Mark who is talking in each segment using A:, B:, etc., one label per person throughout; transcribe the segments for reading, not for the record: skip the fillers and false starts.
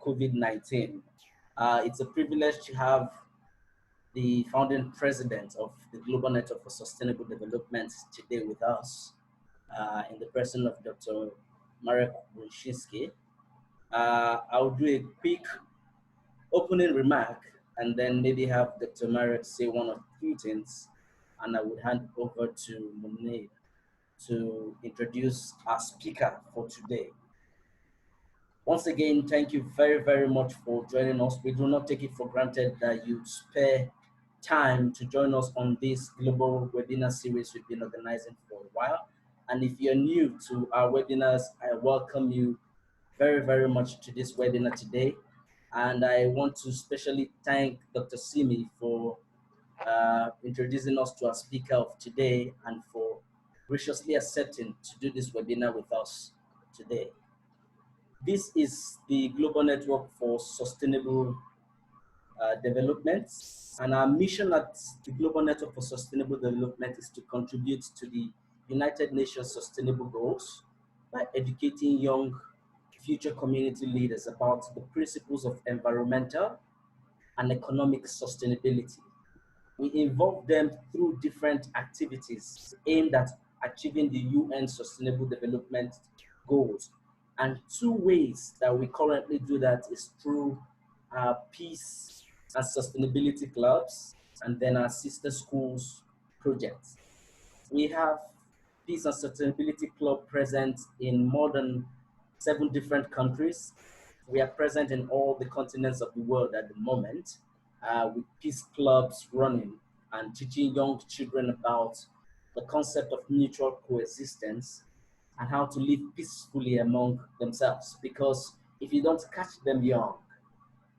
A: COVID-19. It's a privilege to have the founding president of the Global Network for Sustainable Development today with us, in the person of Dr. Marek Brunshinsky. I'll do a quick opening remark and then maybe have Dr. Marek say one or two things, and I would hand over to Monet to introduce our speaker for today. Once again, thank you very, very much for joining us. We do not take it for granted that you spare time to join us on this global webinar series we've been organizing for a while. And if you're new to our webinars, I welcome you very, very much to this webinar today. And I want to especially thank Dr. Simi for introducing us to our speaker of today and for graciously accepting to do this webinar with us today. This is the Global Network for Sustainable Development, and our mission at the Global Network for Sustainable Development is to contribute to the United Nations Sustainable Goals by educating young future community leaders about the principles of environmental and economic sustainability. We involve them through different activities aimed at achieving the UN Sustainable Development Goals. And two ways that we currently do that is through our peace and sustainability clubs and then our sister schools projects. We have peace and sustainability club present in more than 7 different countries. We are present in all the continents of the world at the moment, with peace clubs running and teaching young children about the concept of mutual coexistence and how to live peacefully among themselves. Because if you don't catch them young,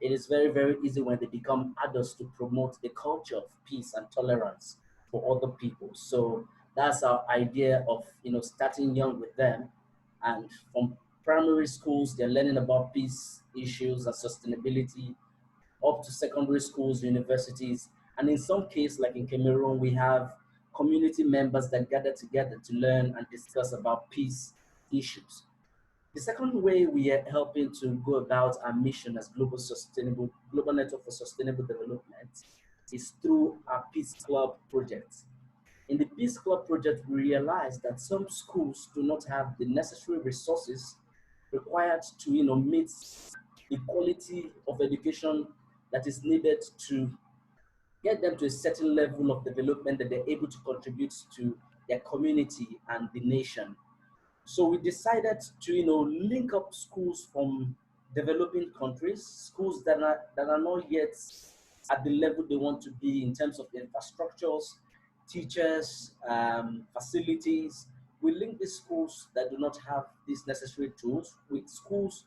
A: it is very, very easy when they become adults to promote the culture of peace and tolerance for other people. So that's our idea of starting young with them. And from primary schools, they're learning about peace issues and sustainability, up to secondary schools, universities. And in some cases, like in Cameroon, we have community members that gather together to learn and discuss about peace issues. The second way we are helping to go about our mission as Global Network for Sustainable Development is through our Peace Club project. In the Peace Club project, we realized that some schools do not have the necessary resources required to meet the quality of education that is needed to get them to a certain level of development that they're able to contribute to their community and the nation. So we decided to link up schools from developing countries, schools that are not yet at the level they want to be in terms of infrastructures, teachers, facilities. We link these schools that do not have these necessary tools with schools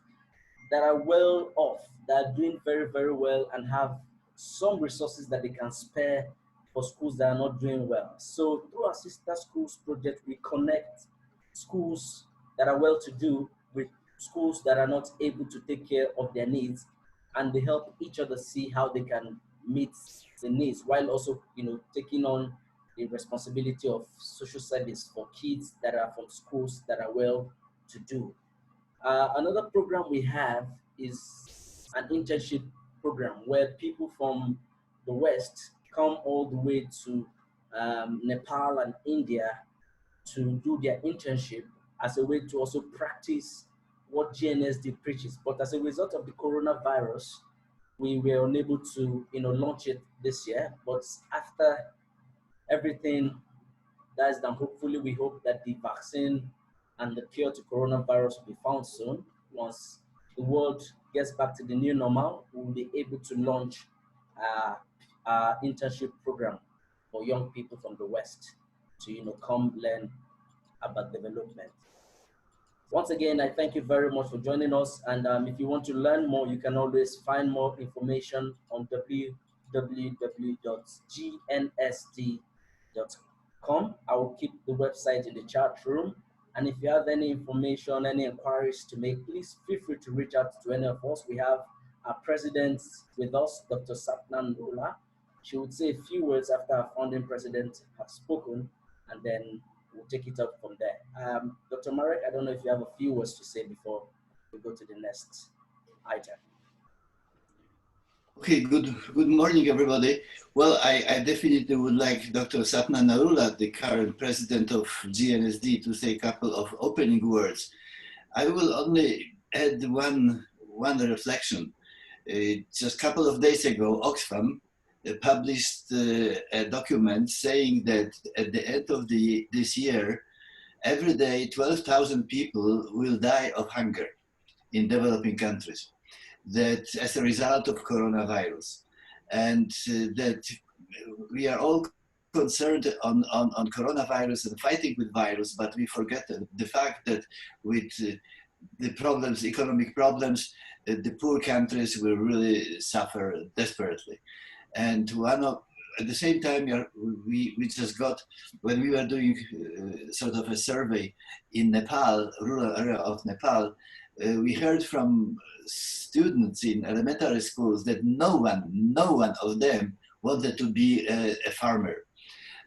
A: that are well off, that are doing very, very well and have some resources that they can spare for schools that are not doing well. So through our sister schools project, we connect schools that are well-to-do with schools that are not able to take care of their needs, and they help each other see how they can meet the needs while also taking on the responsibility of social service for kids that are from schools that are well-to-do. Another program we have is an internship program where people from the West come all the way to Nepal and India to do their internship as a way to also practice what GNSD preaches. But as a result of the coronavirus, we were unable to launch it this year. But after everything dies down, hopefully we hope that the vaccine and the cure to coronavirus will be found soon. Once the world gets back to the new normal, we'll be able to launch our internship program for young people from the West to come learn about development. Once again, I thank you very much for joining us. And if you want to learn more, you can always find more information on www.gnsd.com. I will keep the website in the chat room. And if you have any information, any inquiries to make, please feel free to reach out to any of us. We have our president with us, Dr. Sapna Ndola. She would say a few words after our founding president has spoken, and then we'll take it up from there. Dr. Marek, I don't know if you have a few words to say before we go to the next item.
B: Okay, good morning, everybody. Well, I definitely would like Dr. Sapna Narula, the current president of GNSD, to say a couple of opening words. I will only add one reflection. Just a couple of days ago, Oxfam published a document saying that at the end of this year, every day 12,000 people will die of hunger in developing countries, that as a result of coronavirus, and that we are all concerned on coronavirus and fighting with virus, but we forget the fact that with the problems, economic problems, the poor countries will really suffer desperately. And at the same time, we just got, when we were doing sort of a survey in Nepal, rural area of Nepal, we heard from students in elementary schools that no one of them wanted to be a farmer.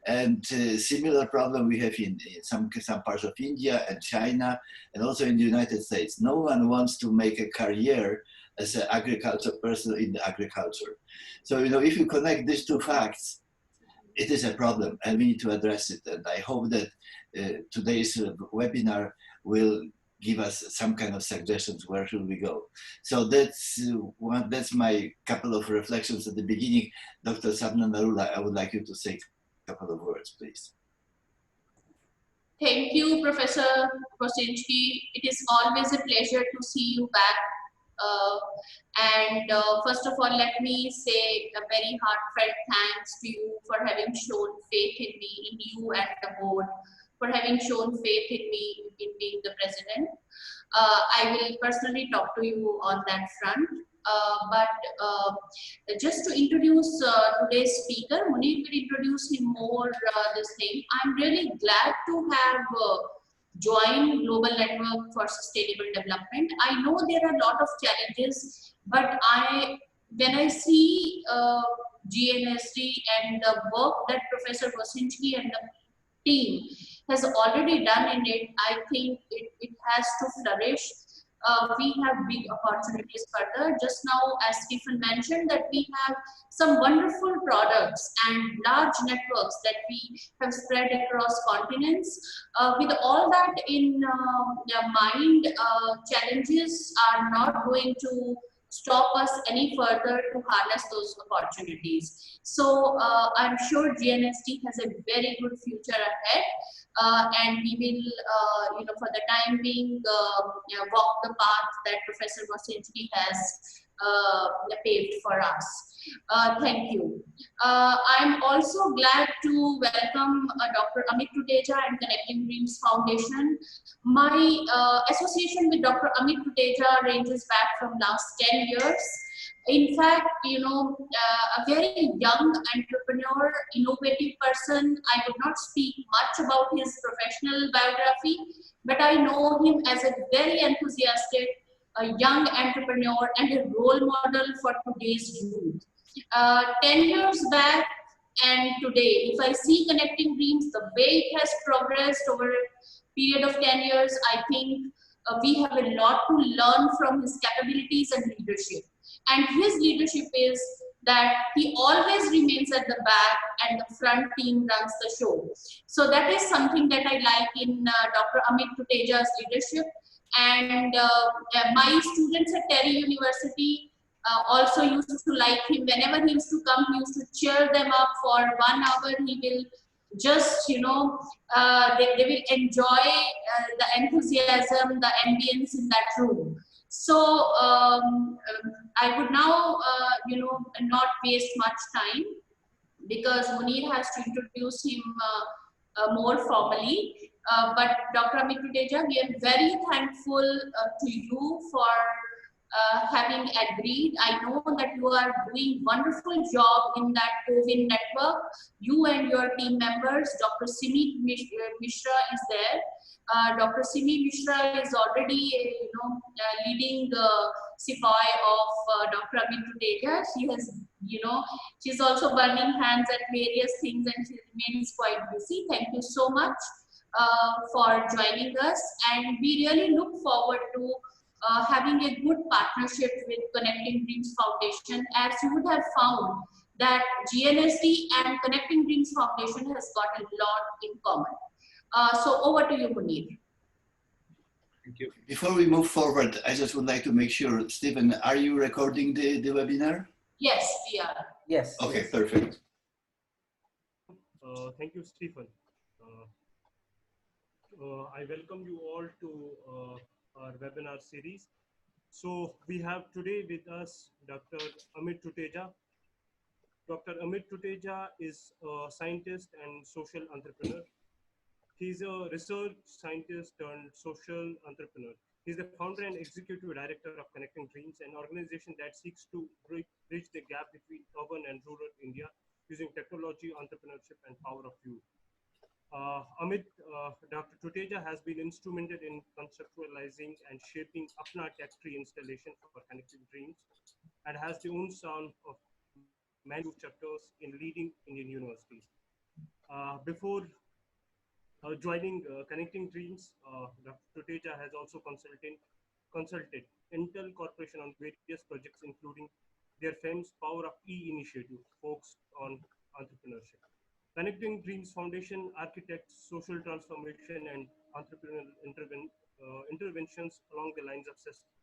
B: And similar problem we have in some parts of India and China, and also in the United States. No one wants to make a career as an agriculture person in the agriculture. So, if you connect these two facts, it is a problem and we need to address it. And I hope that today's webinar will give us some kind of suggestions where should we go. So that's my couple of reflections at the beginning. Dr. Sapna Narula, I would like you to say a couple of words, please.
C: Thank you, Professor Kosinski. It is always a pleasure to see you back. First of all, let me say a very heartfelt thanks to you for having shown faith in me, in you and the board, for having shown faith in me in being the president. I will personally talk to you on that front. Just to introduce today's speaker, Munir will introduce him more this thing. I'm really glad to have joined Global Network for Sustainable Development. I know there are a lot of challenges, but when I see GNSD and the work that Professor Kosinski and the team has already done in it, I think it has to flourish. We have big opportunities further. Just now, as Stephen mentioned, that we have some wonderful products and large networks that we have spread across continents. With all that in mind, challenges are not going to stop us any further to harness those opportunities. So I'm sure GNSD has a very good future ahead. And we will, for the time being, walk the path that Professor Kosinski has paved for us. Thank you. I'm also glad to welcome Dr. Amit Tuteja and Connecting Dreams Foundation. My association with Dr. Amit Tuteja ranges back from last 10 years. In fact, a very young entrepreneur, innovative person. I would not speak much about his professional biography, but I know him as a very enthusiastic, a young entrepreneur and a role model for today's youth. 10 years back and today, if I see Connecting Dreams, the way it has progressed over a period of 10 years, I think we have a lot to learn from his capabilities and leadership. And his leadership is that he always remains at the back and the front team runs the show. So that is something that I like in Dr. Amit Tuteja's leadership. And my students at Terry University also used to like him. Whenever he used to come, he used to cheer them up for 1 hour. He will just, they will enjoy the enthusiasm, the ambience in that room. So I would now, not waste much time because Munir has to introduce him more formally. But Dr. Amit Tuteja, we are very thankful to you for having agreed. I know that you are doing wonderful job in that COVID network. You and your team members, Dr. Simi Mishra is there. Dr. Simi Mishra is already, leading the Sipai of Dr. Amit Tuteja. She has, she's also burning hands at various things and she remains quite busy. Thank you so much for joining us. And we really look forward to having a good partnership with Connecting Dreams Foundation, as you would have found that GNSD and Connecting Dreams Foundation has got a lot in common. So over to you, Munir.
D: Thank you.
B: Before we move forward, I just would like to make sure, Stephen, are you recording the webinar?
C: Yes, we are.
A: Yes.
B: Okay,
A: yes.
B: perfect.
D: Thank you, Stephen. I welcome you all to our webinar series. So we have today with us Dr. Amit Tuteja. Dr. Amit Tuteja is a scientist and social entrepreneur. He's a research scientist turned social entrepreneur. He's the founder and executive director of Connecting Dreams, an organization that seeks to bridge the gap between urban and rural India using technology, entrepreneurship, and power of youth. Amit, Dr. Tuteja has been instrumental in conceptualizing and shaping Apna Tech Tree installation for Connecting Dreams and has the own sound of many youth chapters in leading Indian universities. Before joining Connecting Dreams, Dr. Tuteja has also consulted Intel Corporation on various projects, including their famous Power of E initiative, focused on entrepreneurship. Connecting Dreams Foundation architects social transformation and entrepreneurial interventions along the lines of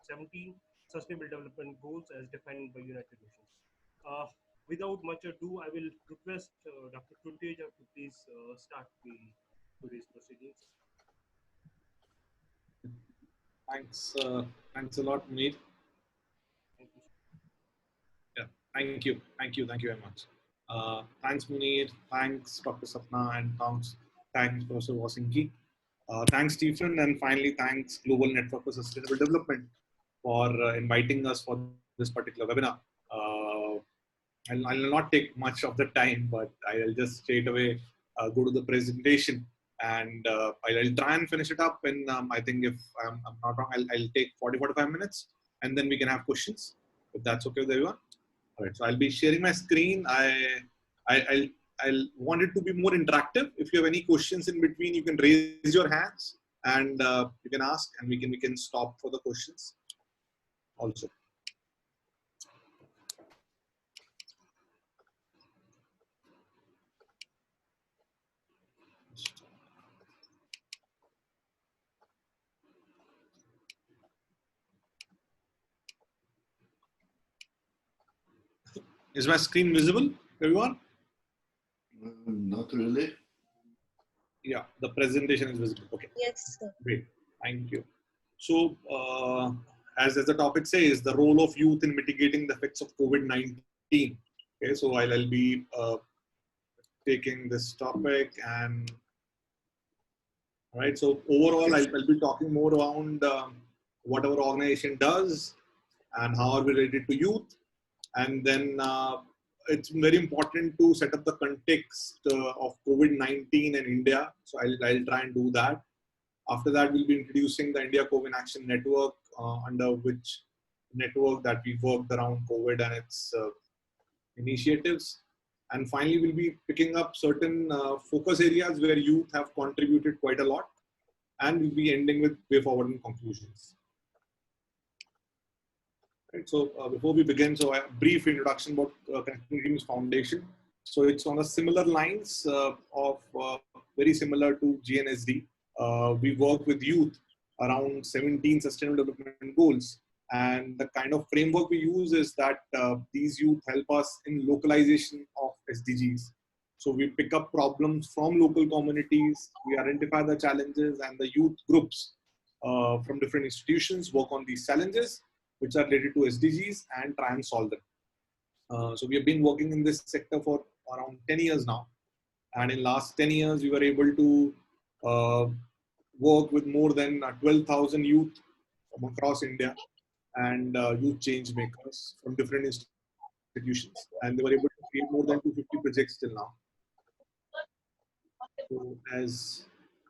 D: 17 Sustainable Development Goals as defined by United Nations. Without much ado, I will request Dr. Tuteja to please start today's proceedings.
E: Thanks a lot, Munir.
D: Thank you.
E: Yeah, thank you very much. Thanks, Munir. Thanks, Dr. Sapna, and thanks, Professor Wasinki. Thanks, Stephen, and finally, thanks, Global Network for Sustainable Development, for inviting us for this particular webinar. I'll not take much of the time, but I'll just straight away go to the presentation, and I'll try and finish it up. And I think if I'm not wrong, I'll take 40-45 minutes, and then we can have questions, if that's okay with everyone. All right, so I'll be sharing my screen. I'll want it to be more interactive. If you have any questions in between, you can raise your hands and you can ask, and we can stop for the questions also. Is my screen visible, everyone?
B: Not really.
E: Yeah, the presentation is visible. Okay.
F: Yes, sir.
E: Great. Thank you. So, as the topic says, the role of youth in mitigating the effects of COVID-19. Okay, so I'll be taking this topic, and all right. So overall, I'll be talking more around what our organization does and how are we related to youth. And then it's very important to set up the context of COVID-19 in India. So I'll try and do that. After that, we'll be introducing the India COVID Action Network, under which network that we worked around COVID and its initiatives. And finally, we'll be picking up certain focus areas where youth have contributed quite a lot. And we'll be ending with way forward and conclusions. Right, so before we begin, so a brief introduction about Connecting Dreams Foundation. So it's on a similar lines of very similar to GNSD. We work with youth around 17 Sustainable Development Goals. And the kind of framework we use is that these youth help us in localization of SDGs. So we pick up problems from local communities, we identify the challenges, and the youth groups from different institutions work on these challenges, which are related to SDGs, and try and solve them. So we have been working in this sector for around 10 years now. And in last 10 years, we were able to work with more than 12,000 youth from across India and youth change makers from different institutions. And they were able to create more than 250 projects till now. So as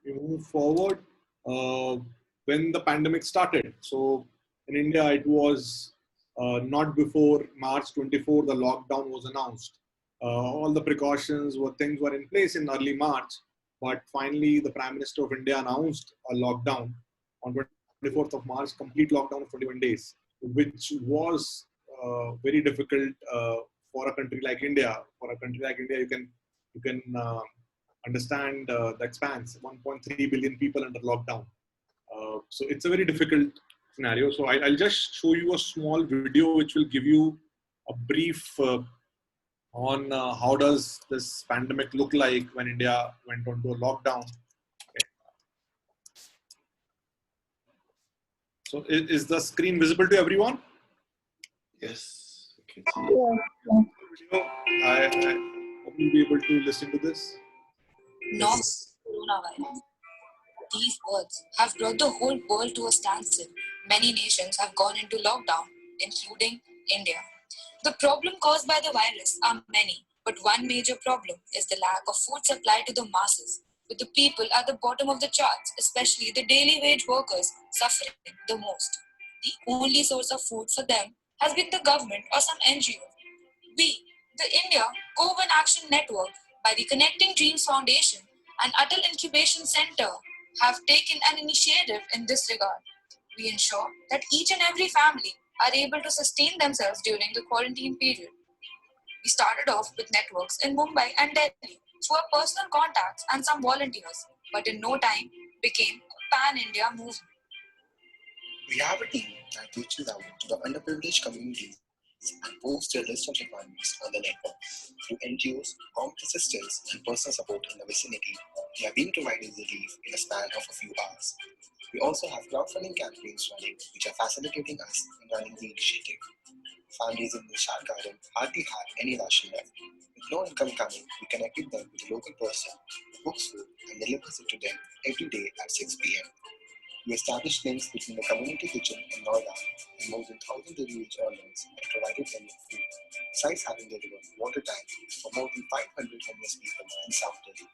E: we move forward, when the pandemic started, so in India, it was not before March 24, the lockdown was announced. All the precautions things were in place in early March, but finally the Prime Minister of India announced a lockdown on 24th of March, complete lockdown of 21 days, which was very difficult for a country like India. For a country like India, you can understand that spans 1.3 billion people under lockdown. So it's a very difficult scenario. So I'll just show you a small video which will give you a brief on how does this pandemic look like when India went onto a lockdown. Okay. So is the screen visible to everyone?
B: Yes. Okay.
E: Video. I hope you'll be able to listen to this.
F: Nox coronavirus. These words have brought the whole world to a standstill. Many nations have gone into lockdown, including India. The problem caused by the virus are many, but one major problem is the lack of food supply to the masses, with the people at the bottom of the charts, especially the daily wage workers, suffering the most. The only source of food for them has been the government or some NGO. We, the India COVID Action Network, by the Connecting Dreams Foundation and Atal Incubation Center, have taken an initiative in this regard. We ensure that each and every family are able to sustain themselves during the quarantine period. We started off with networks in Mumbai and Delhi through our personal contacts and some volunteers, but in no time became a pan-India movement.
G: We have a team that reaches out to the underprivileged communities and posts their list of requirements on the network. Through NGOs, prompt assistance, and personal support in the vicinity, they are being provided relief in a span of a few hours. We also have crowdfunding campaigns running, which are facilitating us in running the initiative. Families in the Nishad Garden hardly had any ration left. With no income coming, we connected them with a local person who cooks food and delivers it to them every day at 6 p.m. We established links between the community kitchen in Noida and more than 1,000 delivery journals and provided them with food, besides having delivered water tanks for more than 500 homeless people in South Delhi.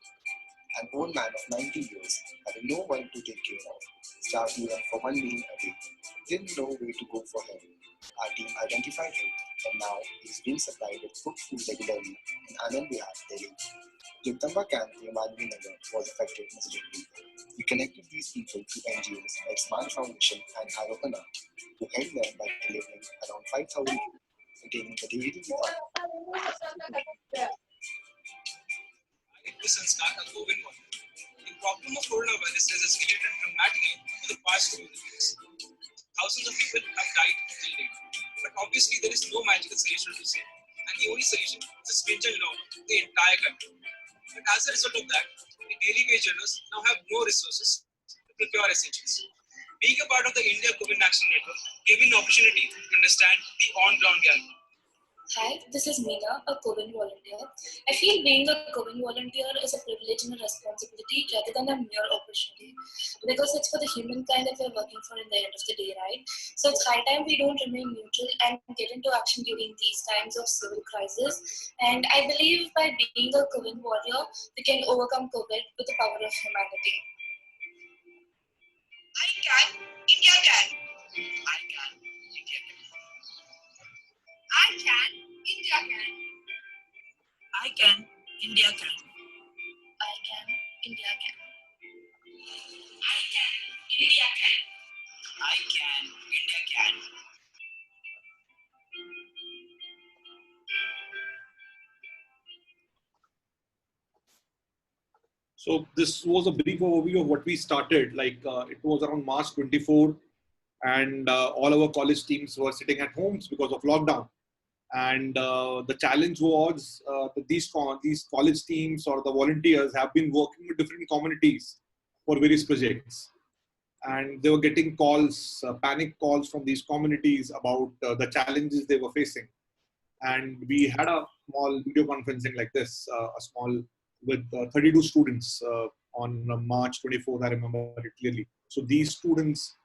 G: An old man of 90 years, having no one to take care of, starved even for one meal a day, didn't know where to go for help. Our team identified him, and now he is being supplied with cooked food regularly in Anand Vihar, Delhi. Jagdamba camp near Malvi Nagar was affected miserably. We connected these people to NGOs like Smart Foundation and Arokana, who helped them by delivering around 5,000 containing the daily
H: the sanskar of COVID warrior. The problem of coronavirus has escalated dramatically for the past 2 years. Thousands of people have died till date. But obviously there is no magical solution to say. And the only solution is a stringent law for the entire country. But as a result of that, the daily wage earners now have no resources to procure essentials. Being a part of the India COVID Action Network gave me an opportunity to understand the on-ground reality.
F: Hi, this is Meena, a COVID volunteer. I feel being a COVID volunteer is a privilege and a responsibility rather than a mere opportunity, because it's for the humankind that we're working for in the end of the day, right? So it's high time we don't remain neutral and get into action during these times of civil crisis. And I believe by being a COVID warrior, we can overcome COVID with the power of humanity.
I: I can, India can. I can, India can. I can, India can.
F: I can, India can. I can, India can.
I: I can, India can. I can, India can.
E: So this was a brief overview of what we started. Like it was around March 24, and all our college teams were sitting at homes because of lockdown. And the challenge was that these college teams or the volunteers have been working with different communities for various projects. And they were getting calls, panic calls from these communities about the challenges they were facing. And we had a small video conferencing like this, a small with 32 students on March 24th, I remember it clearly. So these students,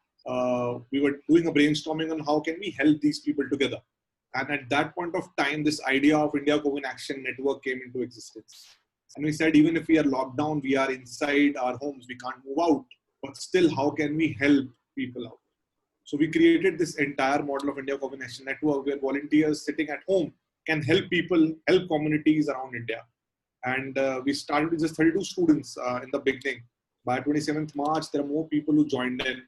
E: we were doing a brainstorming on how can we help these people together. And at that point of time, this idea of India COVID Action Network came into existence. And we said, even if we are locked down, we are inside our homes, we can't move out, but still, how can we help people out? So we created this entire model of India COVID Action Network where volunteers sitting at home can help people, help communities around India. And we started with just 32 students in the beginning. By 27th March, there are more people who joined in.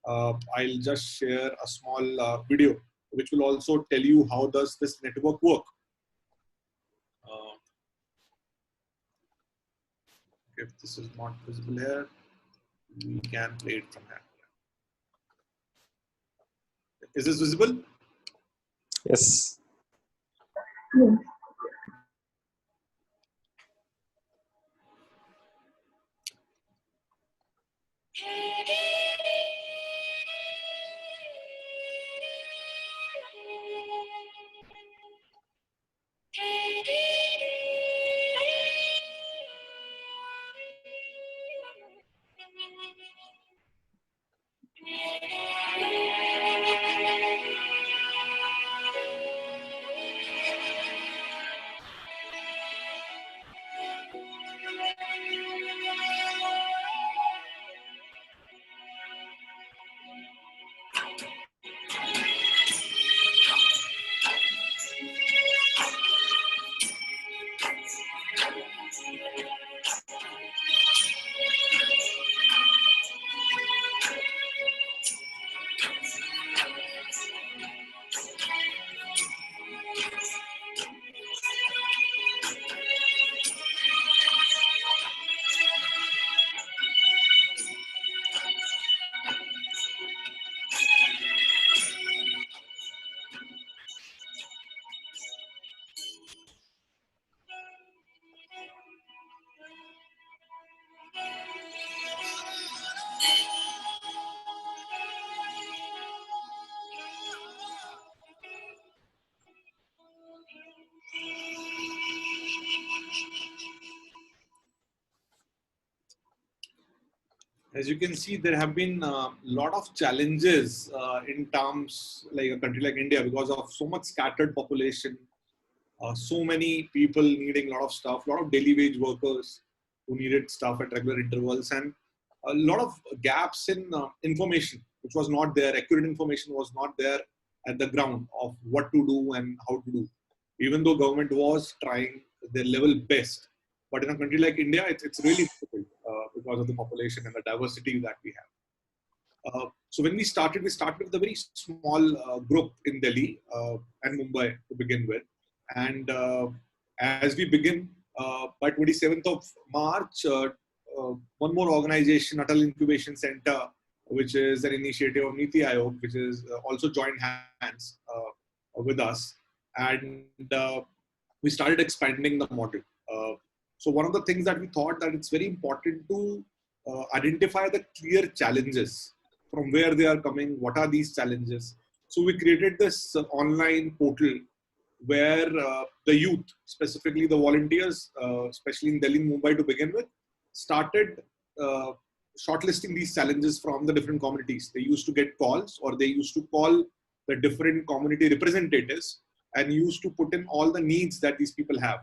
E: I'll just share a small video which will also tell you how does this network work. If this is not visible here, we can play it from here. Is this visible?
J: Yes.
E: As you can see, there have been a lot of challenges in terms like a country like India because of so much scattered population, so many people needing a lot of stuff, a lot of daily wage workers who needed stuff at regular intervals, and a lot of gaps in information, which was not there. Accurate information was not there at the ground of what to do and how to do. Even though government was trying their level best, but in a country like India, it's really difficult because of the population and the diversity that we have. So when we started with a very small group in Delhi and Mumbai to begin with. And as we begin, by 27th of March, one more organization, Atal Incubation Center, which is an initiative of Niti Aayog, which is also joined hands with us. And we started expanding the model. So one of the things that we thought that it's very important to identify the clear challenges from where they are coming, what are these challenges. So we created this online portal where the youth, specifically the volunteers, especially in Delhi and Mumbai to begin with, started shortlisting these challenges from the different communities. They used to get calls, or they used to call the different community representatives and used to put in all the needs that these people have.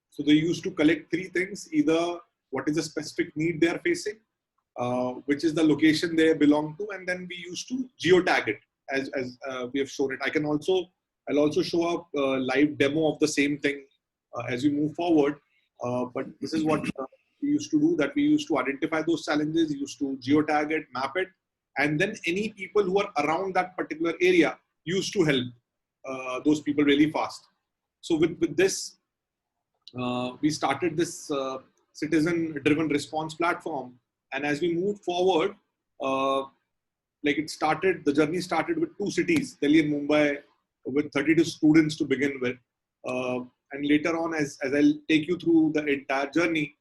E: So they used to collect three things: either what is the specific need they are facing, which is the location they belong to, and then we used to geotag it as we have shown it. I'll also show up a live demo of the same thing as we move forward. But this is what we used to do, that we used to identify those challenges, used to geotag it, map it, and then any people who are around that particular area used to help those people really fast. So with this, we started this citizen-driven response platform. And as we moved forward, the journey started with 2 cities, Delhi and Mumbai, with 32 students to begin with. And later on, as I'll take you through the entire journey,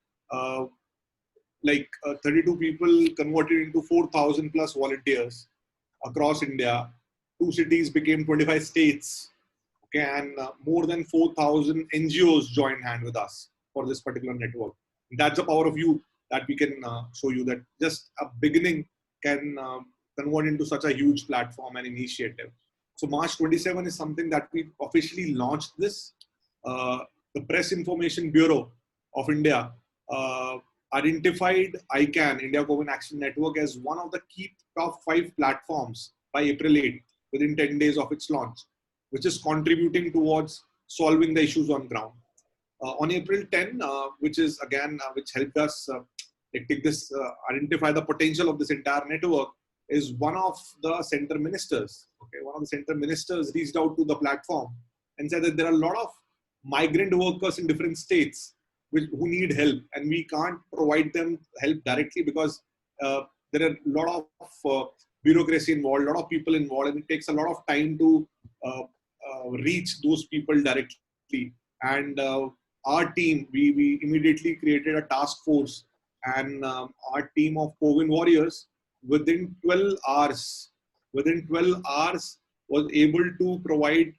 E: 32 people converted into 4,000 plus volunteers across India. 2 cities became 25 states. Okay, and more than 4,000 NGOs joined hand with us for this particular network. That's the power of youth, that we can show you that just a beginning can convert into such a huge platform and initiative. So March 27 is something that we officially launched this. The Press Information Bureau of India identified ICANN, India COVID Action Network, as one of the key top 5 platforms by April 8, within 10 days of its launch, which is contributing towards solving the issues on ground. On April 10, which is again, which helped us identify the potential of this entire network, is one of the center ministers. Okay, one of the center ministers reached out to the platform and said that there are a lot of migrant workers in different states who need help, and we can't provide them help directly because there are a lot of bureaucracy involved, a lot of people involved, and it takes a lot of time to reach those people directly. And our team, we immediately created a task force, and our team of COVID warriors within 12 hours, was able to provide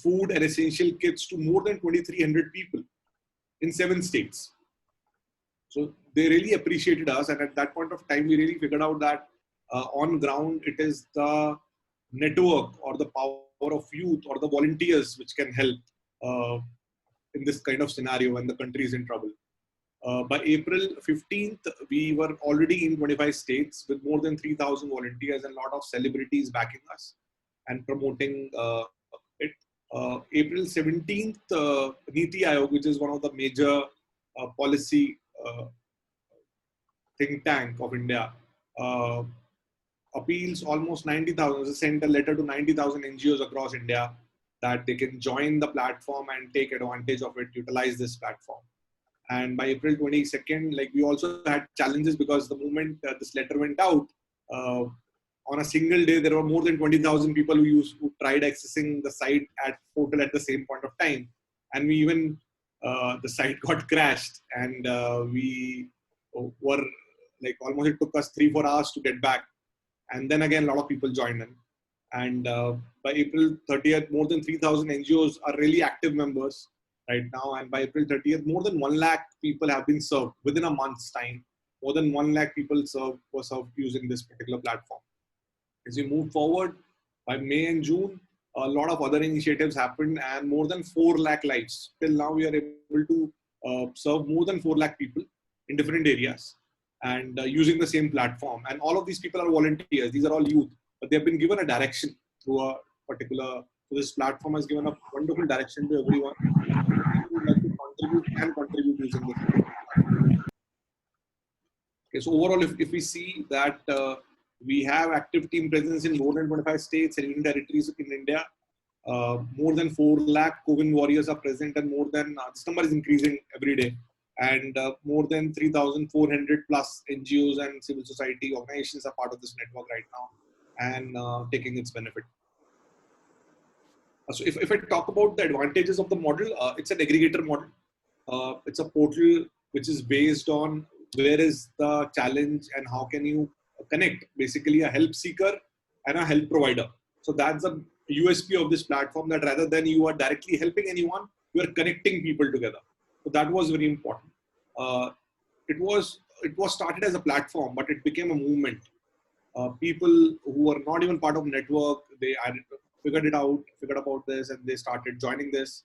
E: food and essential kits to more than 2,300 people in 7 states. So they really appreciated us, and at that point of time, we really figured out that on ground, it is the network or the power of youth or the volunteers which can help in this kind of scenario when the country is in trouble. By April 15th, we were already in 25 states with more than 3,000 volunteers and a lot of celebrities backing us and promoting it. April 17th, Niti Aayog, which is one of the major policy think tank of India, appeals almost 90,000, sent a letter to 90,000 NGOs across India that they can join the platform and take advantage of it, utilize this platform. And by April 22nd, like, we also had challenges because the moment this letter went out, on a single day, there were more than 20,000 people who tried accessing the site at portal at the same point of time. And we even, the site got crashed, and we were like, almost it took us 3-4 hours to get back. And then again, a lot of people joined in. And by April 30th, more than 3,000 NGOs are really active members right now. And by April 30th, more than 1 lakh people have been served within a month's time. More than 1 lakh people were served using this particular platform. As we move forward, by May and June, a lot of other initiatives happened, and more than 4 lakh lives. Till now, we are able to serve more than 4 lakh people in different areas, and using the same platform. And all of these people are volunteers. These are all youth, but they've been given a direction through a particular, so this platform has given a wonderful direction to everyone who would like to contribute and contribute using this. Okay, so overall, if we see that we have active team presence in more than 25 states and union territories in India, more than 4 lakh COVID warriors are present, and more than, this number is increasing every day. And more than 3,400 plus NGOs and civil society organizations are part of this network right now and taking its benefit. So if I talk about the advantages of the model, it's an aggregator model. It's a portal which is based on where is the challenge and how can you connect basically a help seeker and a help provider. So that's the USP of this platform, that rather than you are directly helping anyone, you are connecting people together. So that was very important. It was started as a platform, but it became a movement. People who were not even part of network, they figured about this, and they started joining this.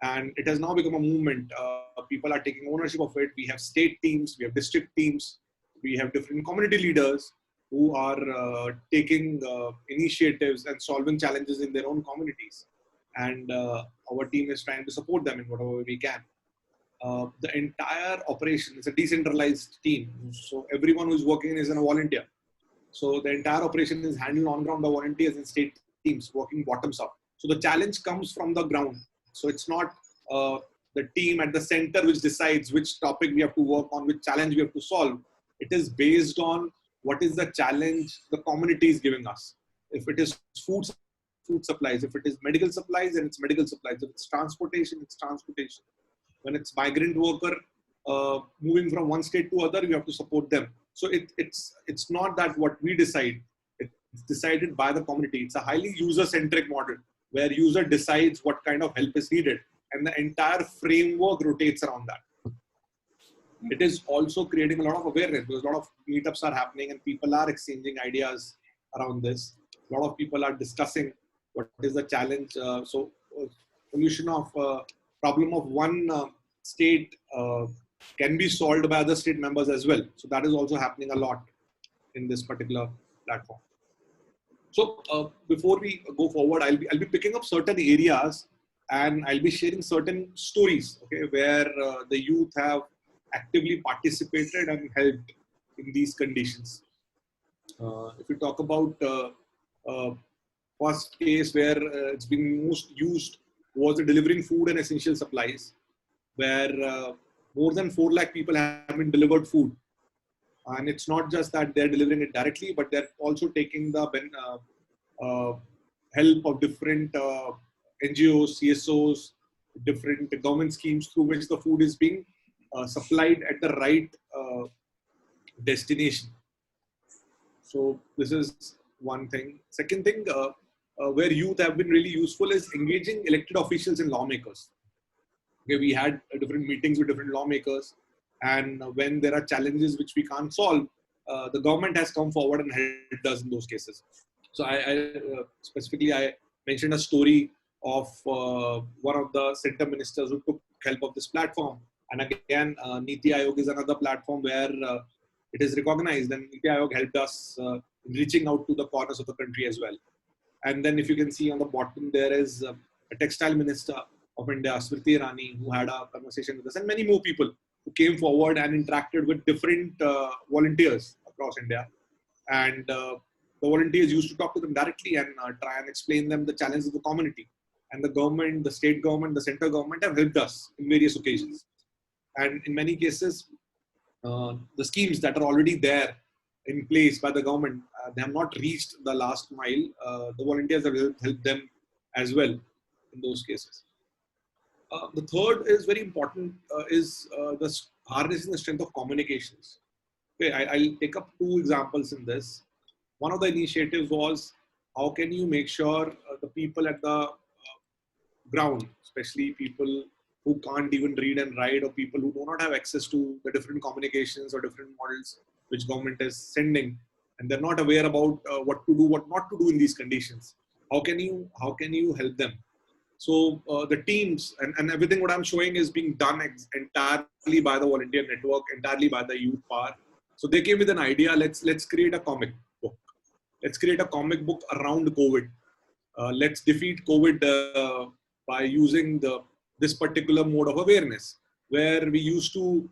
E: And it has now become a movement. People are taking ownership of it. We have state teams, we have district teams, we have different community leaders who are taking initiatives and solving challenges in their own communities. And our team is trying to support them in whatever way we can. The entire operation is a decentralized team. So everyone who's working is a volunteer. So the entire operation is handled on ground by volunteers and state teams working bottoms up. So the challenge comes from the ground. So it's not the team at the center which decides which topic we have to work on, which challenge we have to solve. It is based on what is the challenge the community is giving us. If it is food supplies, if it is medical supplies, then it's medical supplies. If it's transportation, it's transportation. When it's migrant worker moving from one state to other, we have to support them. So it's not that what we decide. It's decided by the community. It's a highly user-centric model where user decides what kind of help is needed, and the entire framework rotates around that. It is also creating a lot of awareness because a lot of meetups are happening and people are exchanging ideas around this. A lot of people are discussing what is the challenge. So solution of problem of one state can be solved by other state members as well. So that is also happening a lot in this particular platform. So before we go forward, I'll be picking up certain areas and I'll be sharing certain stories, okay, where the youth have actively participated and helped in these conditions. If we talk about first case where it's been most used was the delivering food and essential supplies, where more than 4 lakh people have been delivered food. And it's not just that they're delivering it directly, but they're also taking the help of different NGOs, CSOs, different government schemes through which the food is being supplied at the right destination. So this is one thing. Second thing, where youth have been really useful is engaging elected officials and lawmakers. Okay, we had different meetings with different lawmakers, and when there are challenges which we can't solve, the government has come forward and helped us in those cases. So specifically, I mentioned a story of one of the center ministers who took help of this platform. And again, Niti Aayog is another platform where it is recognized, and Niti Aayog helped us in reaching out to the corners of the country as well. And then if you can see on the bottom, there is a textile minister of India, Smriti Irani, who had a conversation with us, and many more people who came forward and interacted with different volunteers across India. And the volunteers used to talk to them directly and try and explain them the challenges of the community. And the government, the state government, the center government have helped us in various occasions. And in many cases, the schemes that are already there in place by the government, they have not reached the last mile. The volunteers have helped them as well in those cases. The third is very important, is the harnessing the strength of communications. Okay, I'll take up 2 examples in this. One of the initiatives was, how can you make sure the people at the ground, especially people who can't even read and write, or people who do not have access to the different communications or different models which government is sending, and they're not aware about what to do, what not to do in these conditions. How can you help them? So the teams and everything what I'm showing is being done entirely by the volunteer network, entirely by the youth power. So they came with an idea, let's create a comic book. Let's create a comic book around COVID. Let's defeat COVID by using this particular mode of awareness, where we used to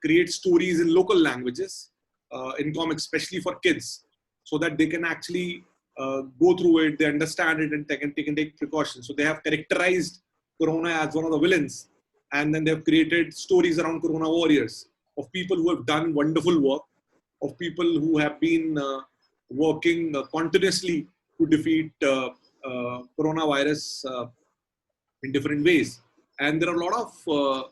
E: create stories in local languages in comics, especially for kids, so that they can actually go through it, they understand it, and they can take precautions. So they have characterized Corona as one of the villains, and then they have created stories around Corona warriors, of people who have done wonderful work, of people who have been working continuously to defeat coronavirus in different ways. And there are a lot of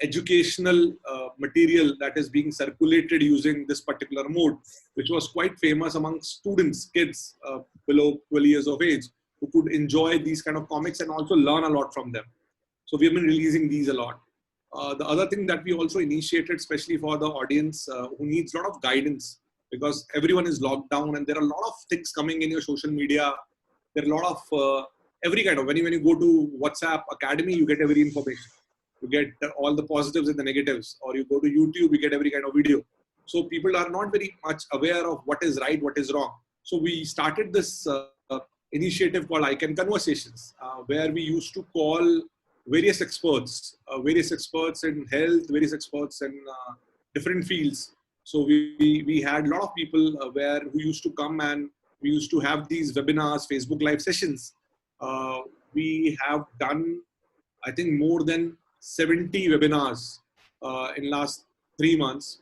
E: educational material that is being circulated using this particular mode, which was quite famous among students, kids below 12 years of age, who could enjoy these kind of comics and also learn a lot from them. So we have been releasing these a lot. The other thing that we also initiated, especially for the audience who needs a lot of guidance, because everyone is locked down and there are a lot of things coming in your social media. There are a lot of every kind of, when you go to WhatsApp Academy, you get every information. You get all the positives and the negatives, or you go to YouTube, you get every kind of video. So people are not very much aware of what is right, what is wrong. So we started this initiative called Icon Conversations, where we used to call various experts in health, various experts in different fields. So we had a lot of people who used to come, and we used to have these webinars, Facebook Live sessions. We have done, I think, more than 70 webinars in last 3 months.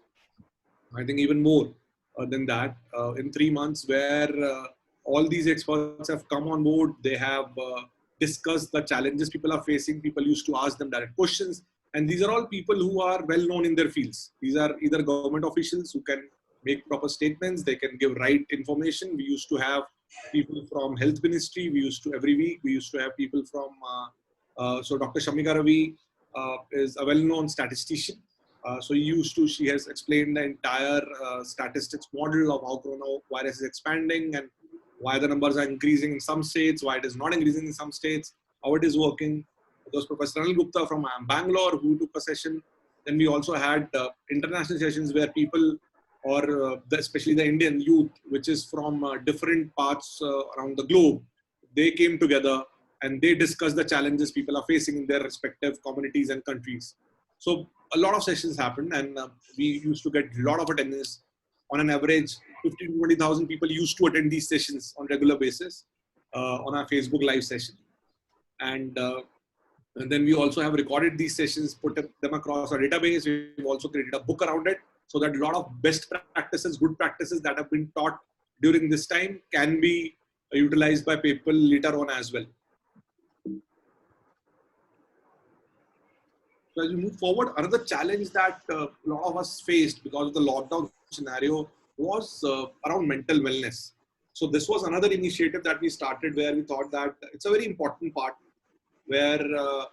E: I think even more than that in 3 months, where all these experts have come on board. They have discussed the challenges people are facing. People used to ask them direct questions. And these are all people who are well known in their fields. These are either government officials who can make proper statements. They can give right information. We used to have people from health ministry. We used to, every week, we used to have people from, so Dr. Shamika Ravi is a well-known statistician. So she has explained the entire statistics model of how coronavirus is expanding and why the numbers are increasing in some states, why it is not increasing in some states, how it is working. There was Professor Anil Gupta from Bangalore who took a session. Then we also had international sessions where people, or especially the Indian youth, which is from different parts around the globe, they came together and they discussed the challenges people are facing in their respective communities and countries. So a lot of sessions happened, and we used to get a lot of attendance. On an average, 15 to 20,000 people used to attend these sessions on regular basis on our Facebook live session. And then we also have recorded these sessions, put them across our database. We've also created a book around it so that a lot of best practices, good practices that have been taught during this time can be utilized by people later on as well. So as we move forward, another challenge that a lot of us faced because of the lockdown scenario was around mental wellness. So this was another initiative that we started where we thought that it's a very important part where a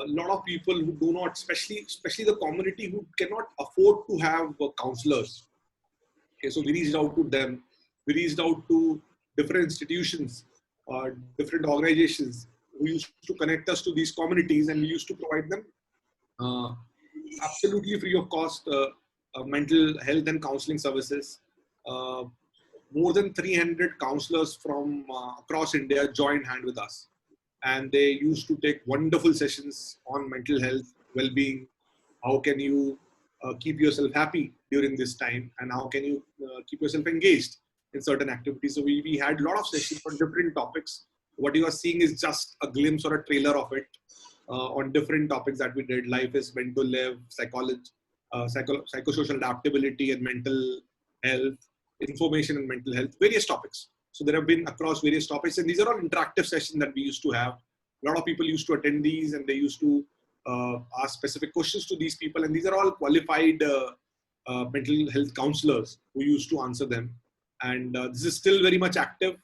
E: lot of people who do not, especially the community who cannot afford to have counselors. Okay, so we reached out to them. We reached out to different institutions, different organizations who used to connect us to these communities, and we used to provide them absolutely free of cost mental health and counseling services. More than 300 counselors from across India joined hand with us, and they used to take wonderful sessions on mental health, well-being. How can you keep yourself happy during this time, and how can you keep yourself engaged in certain activities? So we had a lot of sessions on different topics. What you are seeing is just a glimpse or a trailer of it on different topics that we did. Life is meant to live, psychology, psychosocial adaptability and mental health, information and mental health, various topics. So there have been across various topics, and these are all interactive sessions that we used to have. A lot of people used to attend these, and they used to ask specific questions to these people, and these are all qualified mental health counselors who used to answer them. And this is still very much active.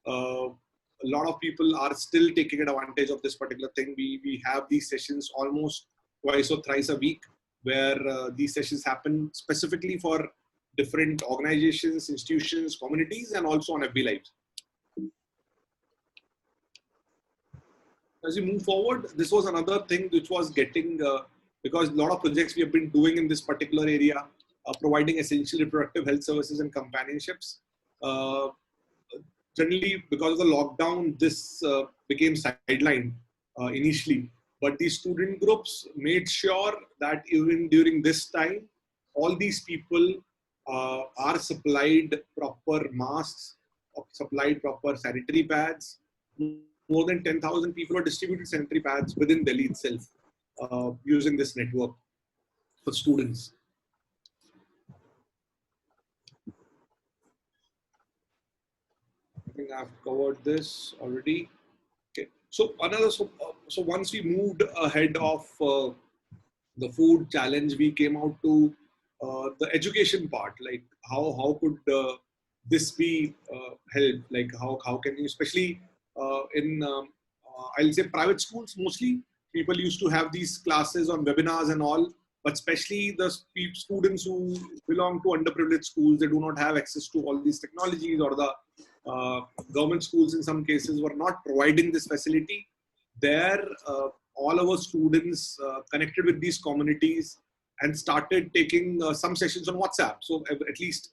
E: A lot of people are still taking advantage of this particular thing. We have these sessions almost twice or thrice a week, where these sessions happen specifically for different organizations, institutions, communities, and also on FB Live. As we move forward, this was another thing which was getting, because a lot of projects we have been doing in this particular area, providing essential reproductive health services and companionships. Generally, because of the lockdown, this became sidelined initially. But these student groups made sure that even during this time, all these people are supplied proper masks, supplied proper sanitary pads. More than 10,000 people are distributed sanitary pads within Delhi itself using this network for students. I think I've covered this already. Okay. So once we moved ahead of the food challenge, we came out to the education part. Like how could this be helped? Like how can you, especially in I'll say private schools mostly, people used to have these classes on webinars and all. But especially the students who belong to underprivileged schools, they do not have access to all these technologies, or the government schools in some cases were not providing this facility. There, all our students connected with these communities and started taking some sessions on WhatsApp. So at least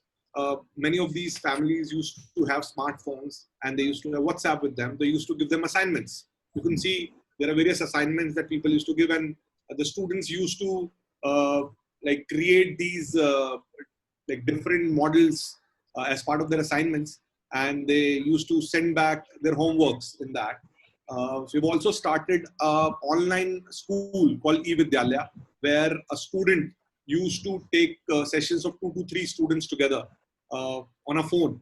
E: many of these families used to have smartphones, and they used to have WhatsApp with them. They used to give them assignments. You can see there are various assignments that people used to give, and the students used to like create these like different models as part of their assignments, and they used to send back their homeworks in that. So we've also started an online school called eVidyalaya, where a student used to take sessions of 2 to 3 students together on a phone.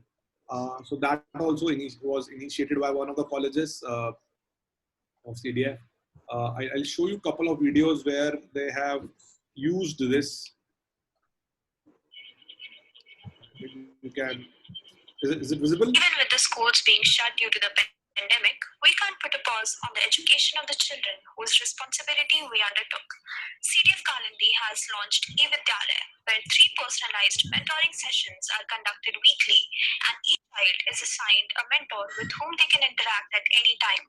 E: So that also was initiated by one of the colleges of CDF. I'll show you a couple of videos where they have used this. You can, is it visible?
K: Even with the schools being shut due to the pandemic, we can't put a pause on the education of the children whose responsibility we undertook. CDF Kalandi has launched eVidyalaya, where 3 personalized mentoring sessions are conducted weekly, and each child is assigned a mentor with whom they can interact at any time.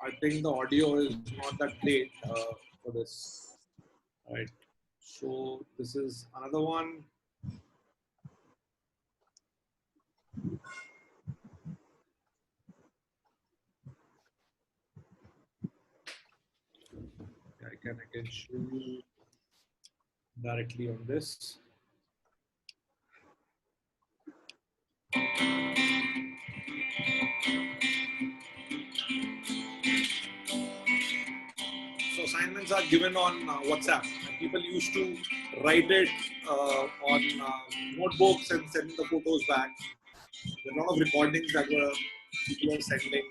E: I think the audio is not that great for this. Right. So this is another one. I can show you directly on this. So assignments are given on WhatsApp, and people used to write it on notebooks and send the photos back. There are a lot of recordings that people were sending.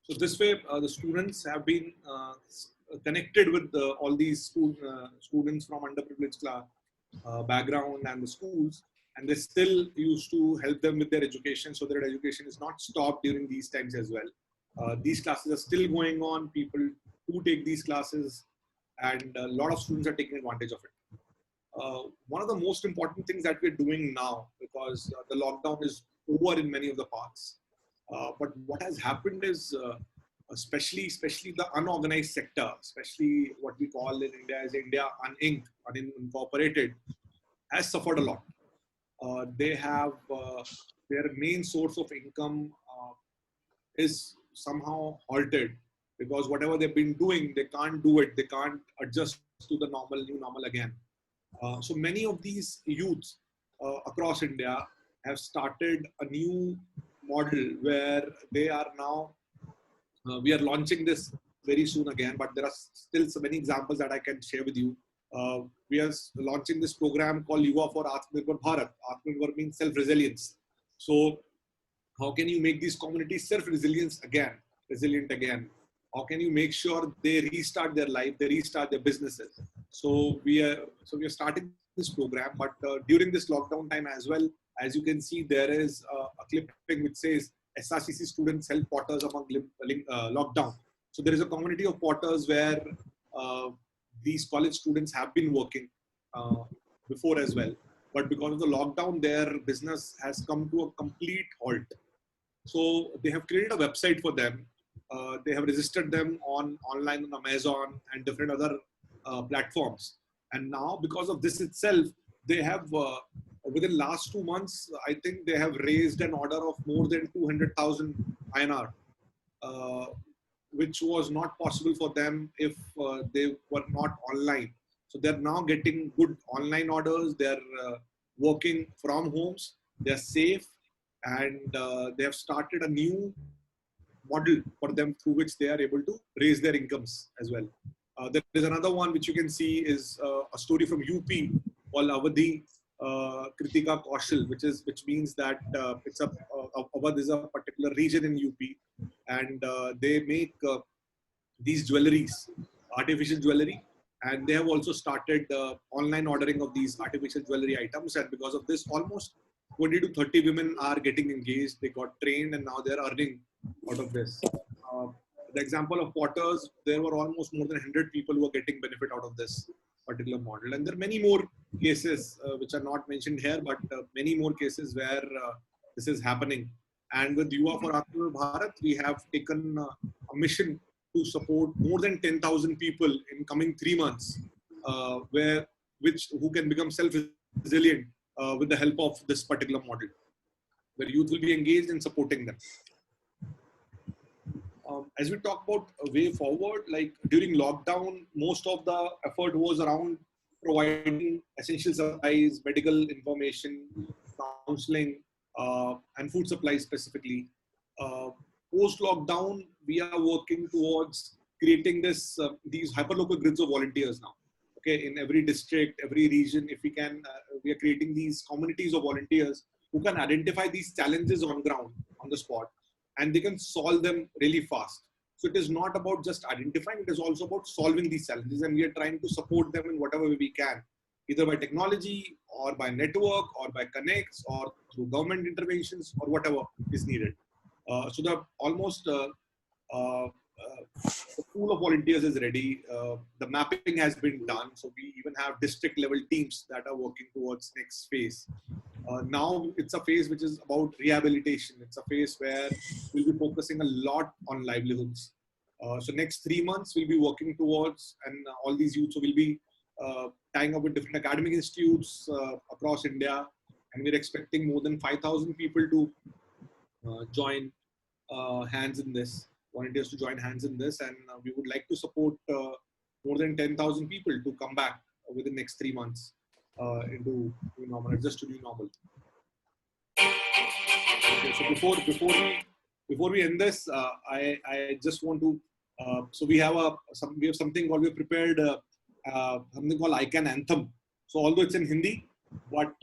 E: So this way, the students have been connected with all these students from underprivileged class background and the schools, and they still used to help them with their education, so their education is not stopped during these times as well. These classes are still going on. People do take these classes, and a lot of students are taking advantage of it. One of the most important things that we're doing now, because the lockdown is over in many of the parts, but what has happened is, especially the unorganized sector, especially what we call in India as India unincorporated, has suffered a lot. They have their main source of income is somehow halted, because whatever they've been doing, they can't do it. They can't adjust to the new normal again. So many of these youths across India have started a new model where they are now, we are launching this very soon again, but there are still so many examples that I can share with you. We are launching this program called Yuva for Atmanirbhar Bharat. Atmanirbhar means self-resilience. So how can you make these communities resilient again? How can you make sure they restart their life, they restart their businesses? So we are starting this program, but during this lockdown time as well, as you can see, there is a clipping which says SRCC students help potters among lockdown. So there is a community of potters where these college students have been working before as well, but because of the lockdown, their business has come to a complete halt. So they have created a website for them. They have registered them online on Amazon and different other platforms. And now, because of this itself, they have within last 2 months, I think they have raised an order of more than 200,000 INR, which was not possible for them if they were not online. So they're now getting good online orders. They're working from homes. They're safe, and they have started a new model for them through which they are able to raise their incomes as well. There is another one which you can see is a story from UP called Avadhi Kritika Kaushal, which means that Awadh is a particular region in UP, and they make these jewelries, artificial jewelry, and they have also started online ordering of these artificial jewelry items. And because of this, almost 20 to 30 women are getting engaged. They got trained, and now they're earning out of this. The example of potters, there were almost more than 100 people who are getting benefit out of this particular model. And there are many more cases which are not mentioned here, but many more cases where this is happening. And with Yuva for Atmanirbhar Bharat, we have taken a mission to support more than 10,000 people in coming 3 months, who can become self-resilient with the help of this particular model, where youth will be engaged in supporting them. As we talk about a way forward, like during lockdown, most of the effort was around providing essential supplies, medical information, counseling, and food supplies specifically. Post-lockdown, we are working towards creating these hyperlocal grids of volunteers now. Okay, in every district, every region, if we can, we are creating these communities of volunteers who can identify these challenges on ground, on the spot, and they can solve them really fast. So it is not about just identifying, it is also about solving these challenges, and we are trying to support them in whatever way we can, either by technology or by network or by connects or through government interventions or whatever is needed. So the almost uh, the pool of volunteers is ready. The mapping has been done. So we even have district level teams that are working towards next phase. Now it's a phase which is about rehabilitation. It's a phase where we'll be focusing a lot on livelihoods. So next 3 months we'll be working towards, and all these youths, so we'll be tying up with different academic institutes across India, and we're expecting more than 5,000 people to join hands in this, volunteers to join hands in this, and we would like to support more than 10,000 people to come back within the next 3 months into new normal, adjust to new normal. Okay, so before we end this, I just want to so we have something called, we have prepared something called ICANN anthem. So although it's in Hindi, but